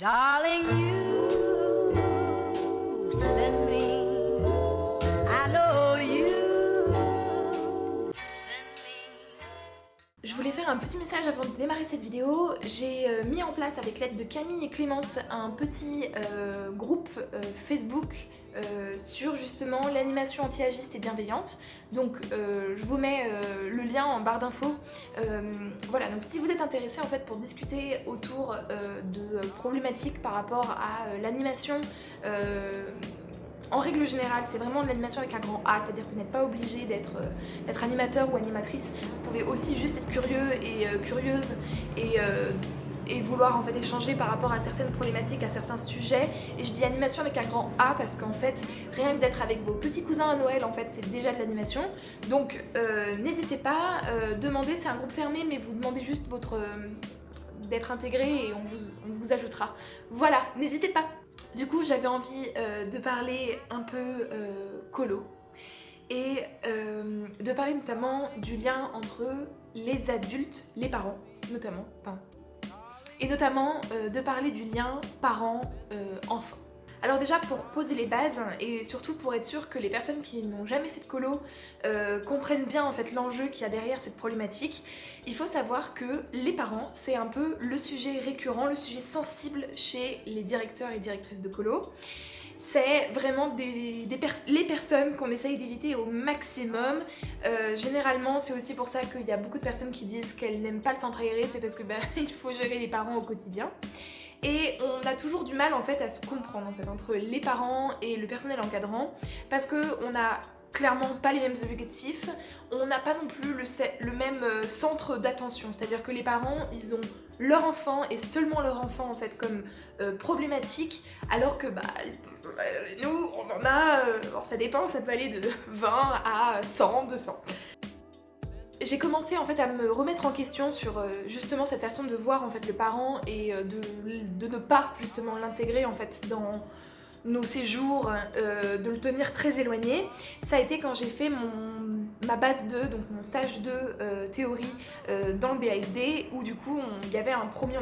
Darling, you send me. I know you send me. Je voulais faire un petit message avant de démarrer cette vidéo. J'ai mis en place avec l'aide de Camille et Clémence un petit groupe Facebook sur justement l'animation anti-agiste et bienveillante. Donc je vous mets le lien en barre d'infos. Voilà, donc si vous êtes intéressés en fait pour discuter autour de problématiques par rapport à l'animation, en règle générale, c'est vraiment de l'animation avec un grand A, c'est-à-dire que vous n'êtes pas obligé d'être animateur ou animatrice. Vous pouvez aussi juste être curieux et curieuse et vouloir en fait échanger par rapport à certaines problématiques, à certains sujets. Et je dis animation avec un grand A parce qu'en fait, rien que d'être avec vos petits cousins à Noël, en fait, c'est déjà de l'animation. Donc n'hésitez pas, demandez, c'est un groupe fermé, mais vous demandez juste d'être intégré et on vous ajoutera. Voilà, n'hésitez pas. Du coup, j'avais envie de parler un peu colo et de parler notamment du lien entre les adultes, les parents notamment, et notamment de parler du lien parents-enfants. Alors déjà pour poser les bases et surtout pour être sûr que les personnes qui n'ont jamais fait de colo comprennent bien en fait l'enjeu qu'il y a derrière cette problématique, il faut savoir que les parents c'est un peu le sujet récurrent, le sujet sensible chez les directeurs et directrices de colo. C'est vraiment les personnes qu'on essaye d'éviter au maximum. Généralement, c'est aussi pour ça qu'il y a beaucoup de personnes qui disent qu'elles n'aiment pas le centre aéré, c'est parce que il faut gérer les parents au quotidien. Et on a toujours du mal en fait à se comprendre en fait, entre les parents et le personnel encadrant parce qu'on a clairement pas les mêmes objectifs, on n'a pas non plus le même centre d'attention, c'est-à-dire que les parents ils ont leur enfant et seulement leur enfant en fait comme problématique, alors que nous on en a, ça dépend, ça peut aller de 20 à 100, 200. J'ai commencé en fait à me remettre en question sur justement cette façon de voir en fait le parent et de ne pas justement l'intégrer en fait dans nos séjours, de le tenir très éloigné. Ça a été quand j'ai fait ma base 2, donc mon stage de théorie dans le BAFD, où du coup on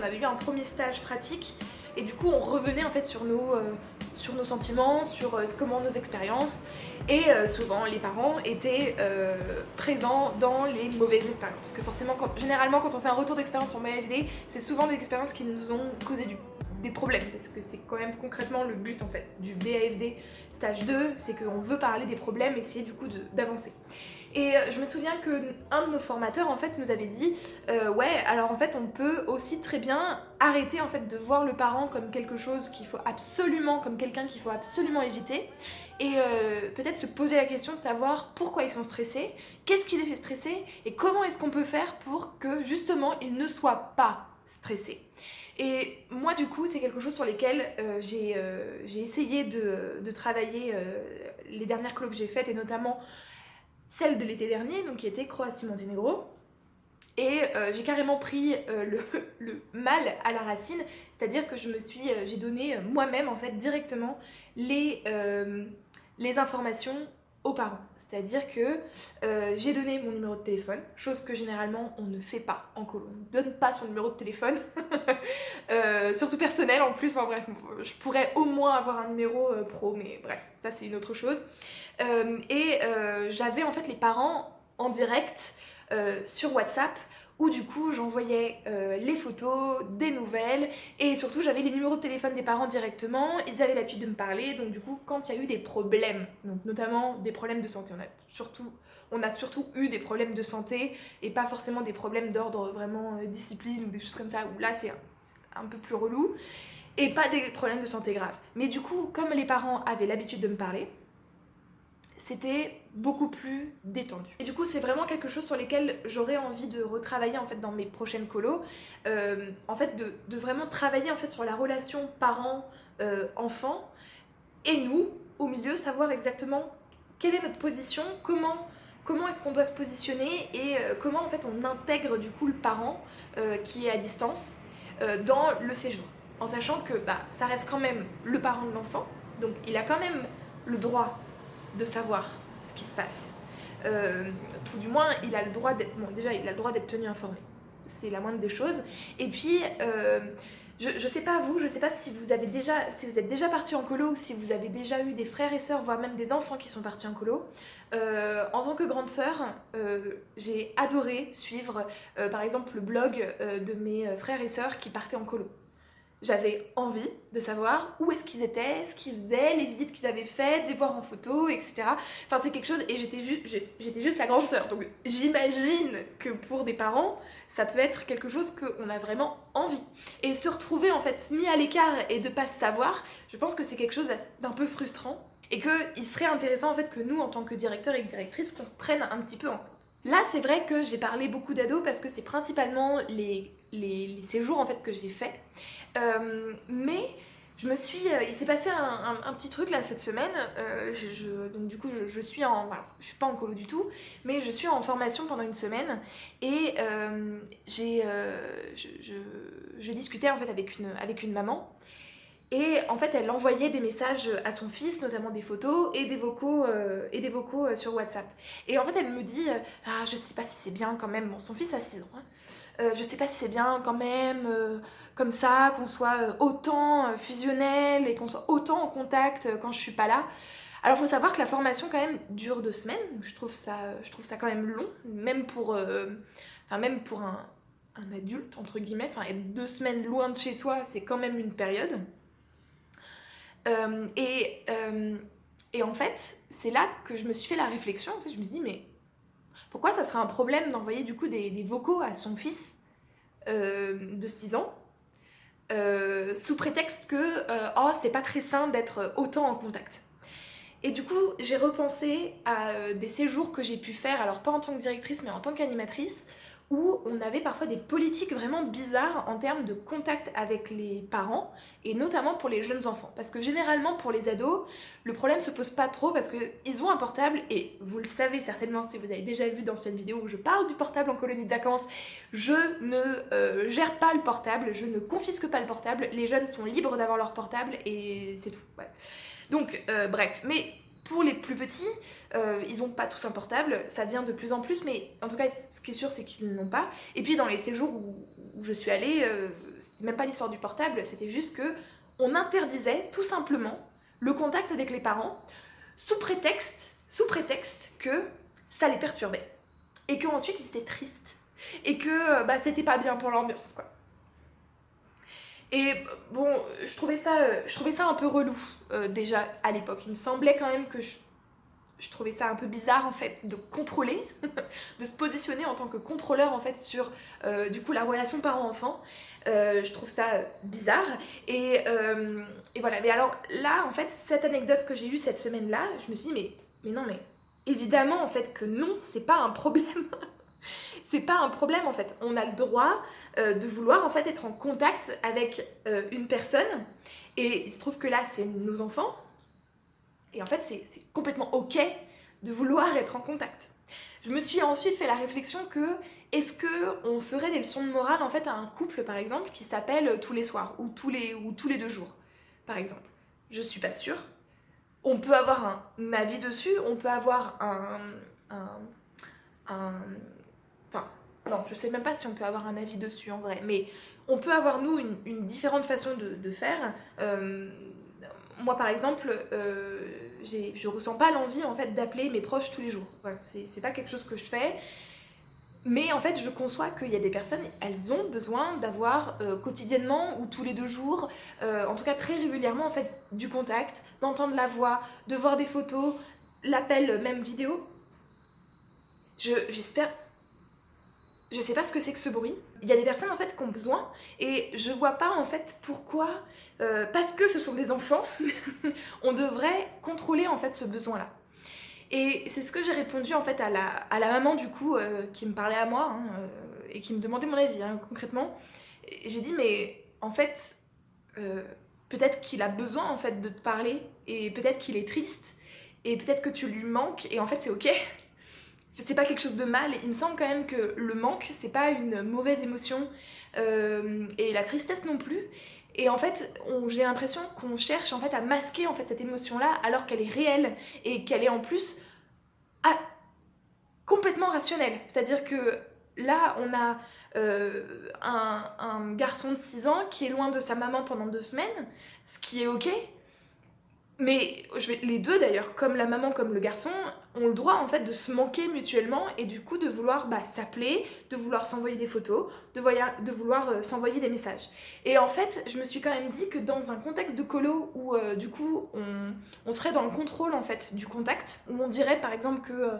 avait eu un premier stage pratique et du coup on revenait en fait sur nos sentiments, sur comment nos expériences. Et souvent les parents étaient présents dans les mauvaises expériences. Parce que forcément, généralement quand on fait un retour d'expérience en BAFD, c'est souvent des expériences qui nous ont causé des problèmes. Parce que c'est quand même concrètement le but en fait du BAFD stage 2, c'est qu'on veut parler des problèmes et essayer du coup d'avancer. Et je me souviens qu'un de nos formateurs en fait nous avait dit ouais alors en fait on peut aussi très bien arrêter en fait de voir le parent comme quelque chose comme quelqu'un qu'il faut absolument éviter et peut-être se poser la question de savoir pourquoi ils sont stressés, qu'est-ce qui les fait stresser et comment est-ce qu'on peut faire pour que justement ils ne soient pas stressés. Et moi du coup c'est quelque chose sur lequel j'ai essayé de travailler les dernières colos que j'ai faites et notamment celle de l'été dernier, donc qui était Croatie-Monténégro. Et j'ai carrément pris le mal à la racine, c'est-à-dire que j'ai donné moi-même en fait directement les informations aux parents. C'est-à-dire que j'ai donné mon numéro de téléphone, chose que généralement on ne fait pas en colo. On ne donne pas son numéro de téléphone, surtout personnel en plus, enfin bref, je pourrais au moins avoir un numéro pro, mais bref, ça c'est une autre chose. J'avais en fait les parents en direct sur WhatsApp où du coup j'envoyais les photos, des nouvelles et surtout j'avais les numéros de téléphone des parents directement, ils avaient l'habitude de me parler, donc du coup quand il y a eu des problèmes, donc notamment des problèmes de santé, on a surtout eu des problèmes de santé et pas forcément des problèmes d'ordre vraiment discipline ou des choses comme ça où là c'est un peu plus relou et pas des problèmes de santé graves. Mais du coup comme les parents avaient l'habitude de me parler, c'était beaucoup plus détendu. Et du coup, c'est vraiment quelque chose sur lequel j'aurais envie de retravailler en fait dans mes prochaines colos. En fait, de vraiment travailler en fait sur la relation parent-enfant et nous, au milieu, savoir exactement quelle est notre position, comment est-ce qu'on doit se positionner et comment en fait on intègre du coup le parent qui est à distance dans le séjour. En sachant que ça reste quand même le parent de l'enfant, donc il a quand même le droit de savoir ce qui se passe. Tout du moins, il a le droit d'être tenu informé. C'est la moindre des choses. Et puis, Je sais pas vous, je sais pas si vous êtes déjà partis en colo ou si vous avez déjà eu des frères et sœurs, voire même des enfants qui sont partis en colo. En tant que grande sœur, j'ai adoré suivre par exemple le blog de mes frères et sœurs qui partaient en colo. J'avais envie de savoir où est-ce qu'ils étaient, ce qu'ils faisaient, les visites qu'ils avaient faites, les voir en photo, etc. Enfin, c'est quelque chose, et j'étais juste la grande sœur, donc j'imagine que pour des parents, ça peut être quelque chose qu'on a vraiment envie. Et se retrouver en fait mis à l'écart et de pas savoir, je pense que c'est quelque chose d'un peu frustrant, et qu'il serait intéressant en fait que nous, en tant que directeurs et directrices, qu'on prenne un petit peu en compte. Là, c'est vrai que j'ai parlé beaucoup d'ados parce que c'est principalement les séjours en fait que j'ai fait. Mais il s'est passé un petit truc là cette semaine. Donc du coup, je suis alors, je suis pas en colo du tout, mais je suis en formation pendant une semaine et je discutais en fait avec une maman. Et en fait, elle envoyait des messages à son fils, notamment des photos et des vocaux sur WhatsApp. Et en fait, elle me dit ah, je sais pas si c'est bien quand même. Bon, son fils a 6 ans. Hein. Je sais pas si c'est bien quand même, comme ça, qu'on soit autant fusionnel et qu'on soit autant en contact quand je suis pas là. Alors, faut savoir que la formation, quand même, dure 2 semaines. Je trouve ça quand même long, même pour un adulte, entre guillemets. Enfin, être 2 semaines loin de chez soi, c'est quand même une période. Et en fait, c'est là que je me suis fait la réflexion. En fait, je me suis dit, mais pourquoi ça serait un problème d'envoyer du coup des vocaux à son fils de 6 ans sous prétexte que oh, c'est pas très sain d'être autant en contact. Et du coup, j'ai repensé à des séjours que j'ai pu faire, alors pas en tant que directrice, mais en tant qu'animatrice, où on avait parfois des politiques vraiment bizarres en termes de contact avec les parents, et notamment pour les jeunes enfants. Parce que généralement, pour les ados, le problème se pose pas trop parce qu'ils ont un portable, et vous le savez certainement si vous avez déjà vu d'anciennes vidéos où je parle du portable en colonie de vacances, je ne gère pas le portable, je ne confisque pas le portable, les jeunes sont libres d'avoir leur portable, et c'est tout. Ouais. Donc, bref, mais pour les plus petits, ils ont pas tous un portable, ça vient de plus en plus, mais en tout cas, ce qui est sûr, c'est qu'ils n'ont pas. Et puis, dans les séjours où je suis allée, c'était même pas l'histoire du portable, c'était juste que on interdisait tout simplement le contact avec les parents sous prétexte que ça les perturbait. Et qu'ensuite, ils étaient tristes. Et que c'était pas bien pour l'ambiance, quoi. Et bon, je trouvais ça un peu relou déjà à l'époque. Il me semblait quand même que je trouvais ça un peu bizarre en fait de contrôler, de se positionner en tant que contrôleur en fait sur du coup la relation parent-enfant. Je trouve ça bizarre et voilà. Mais alors là en fait cette anecdote que j'ai eue cette semaine-là, je me suis dit mais non mais évidemment en fait que non, c'est pas un problème. C'est pas un problème en fait. On a le droit de vouloir en fait être en contact avec une personne et il se trouve que là c'est nos enfants et en fait c'est complètement ok de vouloir être en contact. Je me suis ensuite fait la réflexion que est-ce que on ferait des leçons de morale en fait à un couple par exemple qui s'appelle tous les soirs ou tous les 2 jours par exemple. Je suis pas sûre. On peut avoir un avis dessus, on peut avoir enfin, non, je sais même pas si on peut avoir un avis dessus en vrai, mais on peut avoir, nous, une différente façon de faire. Moi, par exemple, je ressens pas l'envie, en fait, d'appeler mes proches tous les jours. Voilà, c'est pas quelque chose que je fais. Mais en fait, je conçois qu'il y a des personnes, elles ont besoin d'avoir quotidiennement ou tous les 2 jours, en tout cas très régulièrement, en fait, du contact, d'entendre la voix, de voir des photos, l'appel, même vidéo. J'espère... Je sais pas ce que c'est que ce bruit. Il y a des personnes en fait qui ont besoin et je vois pas en fait pourquoi, parce que ce sont des enfants, on devrait contrôler en fait ce besoin-là. Et c'est ce que j'ai répondu en fait à la maman du coup qui me parlait à moi hein, et qui me demandait mon avis hein, concrètement. Et j'ai dit mais en fait peut-être qu'il a besoin en fait de te parler et peut-être qu'il est triste et peut-être que tu lui manques et en fait c'est ok. C'est pas quelque chose de mal, il me semble quand même que le manque, c'est pas une mauvaise émotion, et la tristesse non plus. Et en fait, j'ai l'impression qu'on cherche en fait à masquer en fait cette émotion-là alors qu'elle est réelle et qu'elle est en plus complètement rationnelle. C'est-à-dire que là, on a un garçon de 6 ans qui est loin de sa maman pendant 2 semaines, ce qui est ok. Mais les deux d'ailleurs, comme la maman comme le garçon, ont le droit en fait de se manquer mutuellement et du coup de vouloir s'appeler, de vouloir s'envoyer des photos, de vouloir s'envoyer des messages. Et en fait, je me suis quand même dit que dans un contexte de colo où du coup on serait dans le contrôle en fait du contact, où on dirait par exemple que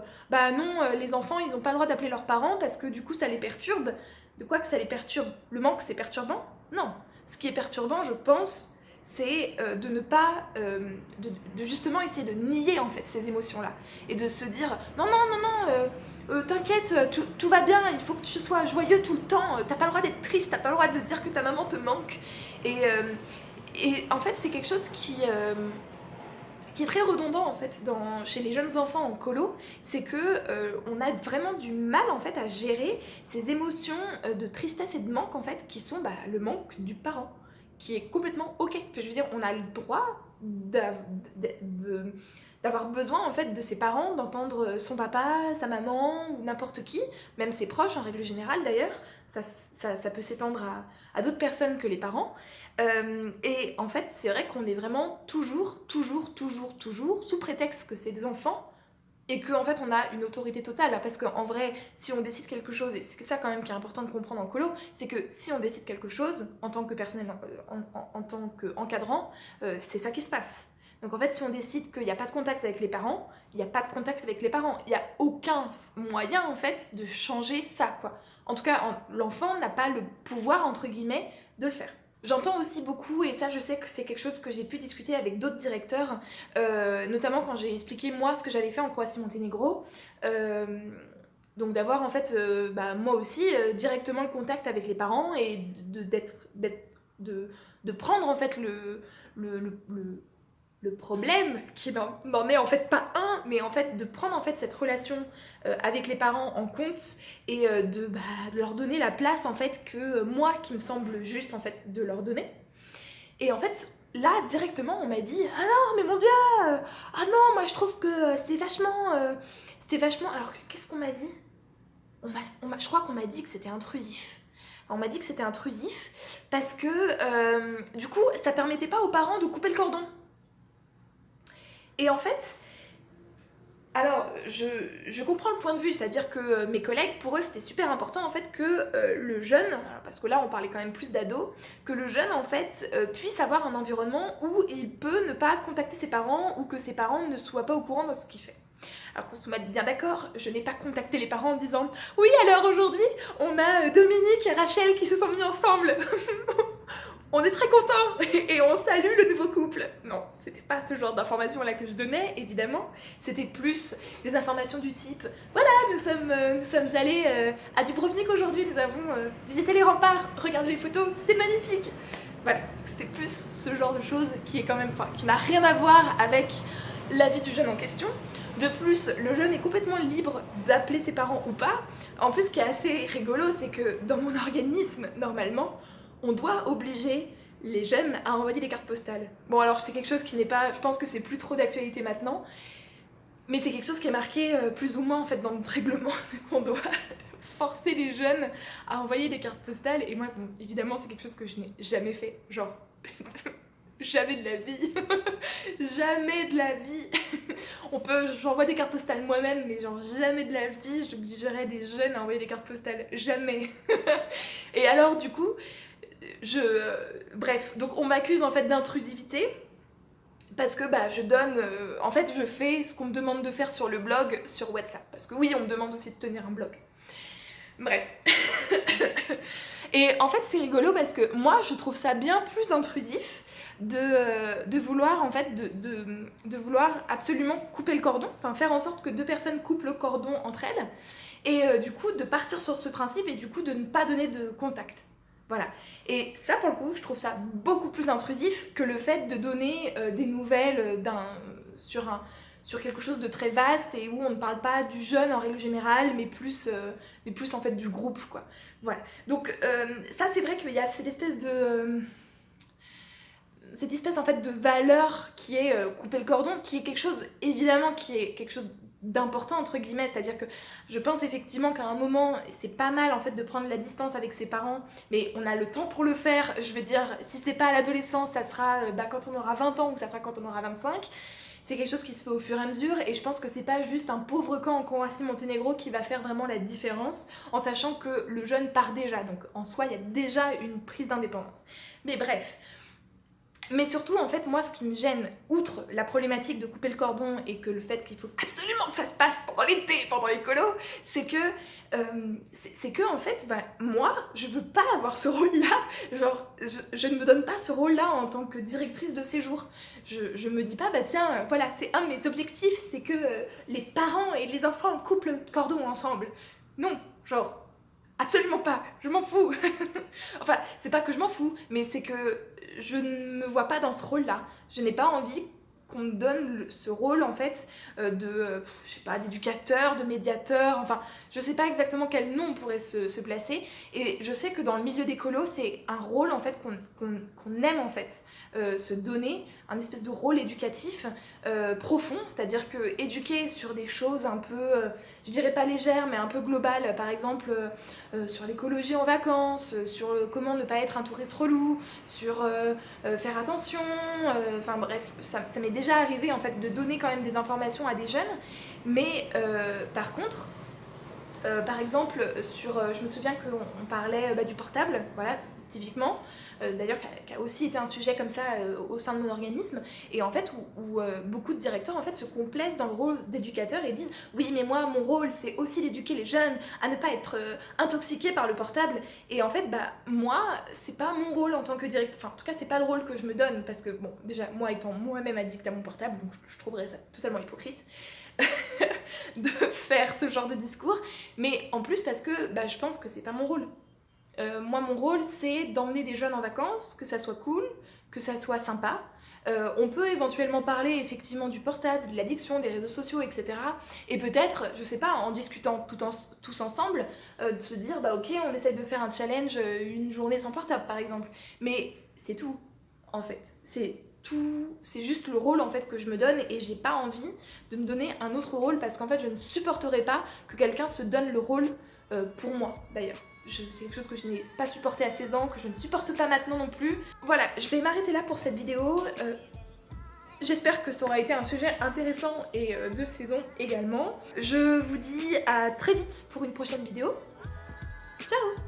les enfants ils ont pas le droit d'appeler leurs parents parce que du coup ça les perturbe. De quoi que ça les perturbe? Le manque c'est perturbant? Non. Ce qui est perturbant, je pense, c'est de ne pas, de justement essayer de nier en fait ces émotions-là et de se dire non, t'inquiète, tout va bien, il faut que tu sois joyeux tout le temps, t'as pas le droit d'être triste, t'as pas le droit de dire que ta maman te manque. Et en fait c'est quelque chose qui est très redondant en fait chez les jeunes enfants en colo, c'est que on a vraiment du mal en fait à gérer ces émotions de tristesse et de manque en fait qui sont le manque du parent, qui est complètement ok. Enfin, je veux dire, on a le droit d'avoir besoin en fait de ses parents, d'entendre son papa, sa maman ou n'importe qui, même ses proches en règle générale d'ailleurs, ça peut s'étendre à d'autres personnes que les parents. Et en fait, c'est vrai qu'on est vraiment toujours, sous prétexte que c'est des enfants, et qu'en fait on a une autorité totale, parce qu'en vrai, si on décide quelque chose, et c'est ça quand même qui est important de comprendre en colo, c'est que si on décide quelque chose, en tant que personnel, en tant qu'encadrant, c'est ça qui se passe. Donc en fait, si on décide qu'il n'y a pas de contact avec les parents, il n'y a pas de contact avec les parents. Il n'y a aucun moyen en fait de changer ça, quoi. En tout cas, l'enfant n'a pas le pouvoir, entre guillemets, de le faire. J'entends aussi beaucoup, et ça je sais que c'est quelque chose que j'ai pu discuter avec d'autres directeurs, notamment quand j'ai expliqué moi ce que j'avais fait en Croatie-Monténégro, donc d'avoir en fait moi aussi directement le contact avec les parents et de prendre en fait le problème, qui n'en est en fait pas un, mais en fait de prendre en fait cette relation avec les parents en compte et de leur donner la place en fait que moi qui me semble juste en fait de leur donner. Et en fait là directement on m'a dit ah non mais mon dieu, ah non moi je trouve que c'est vachement alors qu'est-ce qu'on m'a dit, je crois qu'on m'a dit que c'était intrusif. On m'a dit que c'était intrusif parce que du coup ça permettait pas aux parents de couper le cordon. Et en fait, alors je comprends le point de vue, c'est-à-dire que mes collègues, pour eux c'était super important en fait que le jeune, parce que là on parlait quand même plus d'ados, que le jeune en fait puisse avoir un environnement où il peut ne pas contacter ses parents ou que ses parents ne soient pas au courant de ce qu'il fait. Alors qu'on se mette bien d'accord, je n'ai pas contacté les parents en disant « Oui, alors aujourd'hui, on a Dominique et Rachel qui se sont mis ensemble on est très contents et on salue le nouveau couple !» Non, c'était pas ce genre d'informations là que je donnais, évidemment. C'était plus des informations du type « Voilà, nous sommes allés à Dubrovnik aujourd'hui, nous avons visité les remparts, regardez les photos, c'est magnifique !» Voilà, c'était plus ce genre de choses qui est quand même, qui n'a rien à voir avec la vie du jeune en question. De plus, le jeune est complètement libre d'appeler ses parents ou pas. En plus, ce qui est assez rigolo, c'est que dans mon organisme, normalement, on doit obliger les jeunes à envoyer des cartes postales. Bon, alors c'est quelque chose qui n'est pas... Je pense que c'est plus trop d'actualité maintenant, mais c'est quelque chose qui est marqué plus ou moins en fait dans notre règlement, qu'on doit forcer les jeunes à envoyer des cartes postales. Et moi, bon, évidemment, c'est quelque chose que je n'ai jamais fait. Genre... Jamais de la vie. Jamais de la vie. J'envoie des cartes postales moi-même, mais genre jamais de la vie j'obligerais des jeunes à envoyer des cartes postales. Jamais. Et alors du coup, bref, donc on m'accuse en fait d'intrusivité parce que je donne, en fait je fais ce qu'on me demande de faire sur le blog, sur WhatsApp. Parce que oui, on me demande aussi de tenir un blog. Bref. Et en fait c'est rigolo parce que moi je trouve ça bien plus intrusif de vouloir en fait de vouloir absolument couper le cordon, enfin faire en sorte que deux personnes coupent le cordon entre elles et du coup de partir sur ce principe et du coup de ne pas donner de contact. Voilà. Et ça pour le coup je trouve ça beaucoup plus intrusif que le fait de donner des nouvelles sur quelque chose de très vaste et où on ne parle pas du jeune en règle générale mais plus en fait du groupe quoi. Voilà. Donc ça c'est vrai qu'il y a cette espèce en fait de valeur qui est couper le cordon, qui est quelque chose, évidemment, qui est quelque chose d'important entre guillemets, c'est-à-dire que je pense effectivement qu'à un moment c'est pas mal en fait de prendre la distance avec ses parents, mais on a le temps pour le faire. Je veux dire, si c'est pas à l'adolescence, ça sera quand on aura 20 ans ou ça sera quand on aura 25. C'est quelque chose qui se fait au fur et à mesure, et je pense que c'est pas juste un pauvre camp en Croatie-Monténégro qui va faire vraiment la différence, en sachant que le jeune part déjà, donc en soi il y a déjà une prise d'indépendance. Mais bref. Mais surtout, en fait, moi, ce qui me gêne, outre la problématique de couper le cordon et que le fait qu'il faut absolument que ça se passe pendant l'été, pendant les colos, c'est que, en fait, moi, je veux pas avoir ce rôle-là. Genre, je ne me donne pas ce rôle-là en tant que directrice de séjour. Je me dis pas, tiens, voilà, c'est un de mes objectifs, c'est que les parents et les enfants coupent le cordon ensemble. Non, genre, absolument pas, je m'en fous. Enfin, c'est pas que je m'en fous, mais c'est que je ne me vois pas dans ce rôle-là. Je n'ai pas envie qu'on me donne ce rôle en fait je sais pas, d'éducateur, de médiateur, enfin, je sais pas exactement quel nom on pourrait se placer, et je sais que dans le milieu des colos, c'est un rôle en fait qu'on aime en fait se donner, un espèce de rôle éducatif profond, c'est-à-dire que éduquer sur des choses un peu, je dirais pas légères, mais un peu globales, par exemple sur l'écologie en vacances, sur comment ne pas être un touriste relou, sur faire attention, enfin bref, ça m'est déjà arrivé en fait de donner quand même des informations à des jeunes, mais par contre, par exemple, je me souviens qu'on parlait du portable, voilà, typiquement, d'ailleurs qui a aussi été un sujet comme ça au sein de mon organisme, et en fait où beaucoup de directeurs en fait se complaisent dans le rôle d'éducateur et disent oui mais moi mon rôle c'est aussi d'éduquer les jeunes à ne pas être intoxiqués par le portable, et en fait moi c'est pas mon rôle en tant que directeur, enfin en tout cas c'est pas le rôle que je me donne, parce que bon déjà moi étant moi-même addict à mon portable, donc je trouverais ça totalement hypocrite de faire ce genre de discours, mais en plus parce que je pense que c'est pas mon rôle. Moi mon rôle c'est d'emmener des jeunes en vacances, que ça soit cool, que ça soit sympa. On peut éventuellement parler effectivement du portable, de l'addiction, des réseaux sociaux, etc. Et peut-être, je sais pas, en discutant tous ensemble, de se dire ok on essaye de faire un challenge, une journée sans portable par exemple. Mais c'est tout en fait, c'est juste le rôle en fait que je me donne, et j'ai pas envie de me donner un autre rôle, parce qu'en fait je ne supporterai pas que quelqu'un se donne le rôle pour moi d'ailleurs. C'est quelque chose que je n'ai pas supporté à 16 ans, que je ne supporte pas maintenant non plus. Voilà, je vais m'arrêter là pour cette vidéo. J'espère que ça aura été un sujet intéressant et de saison également. Je vous dis à très vite pour une prochaine vidéo. Ciao!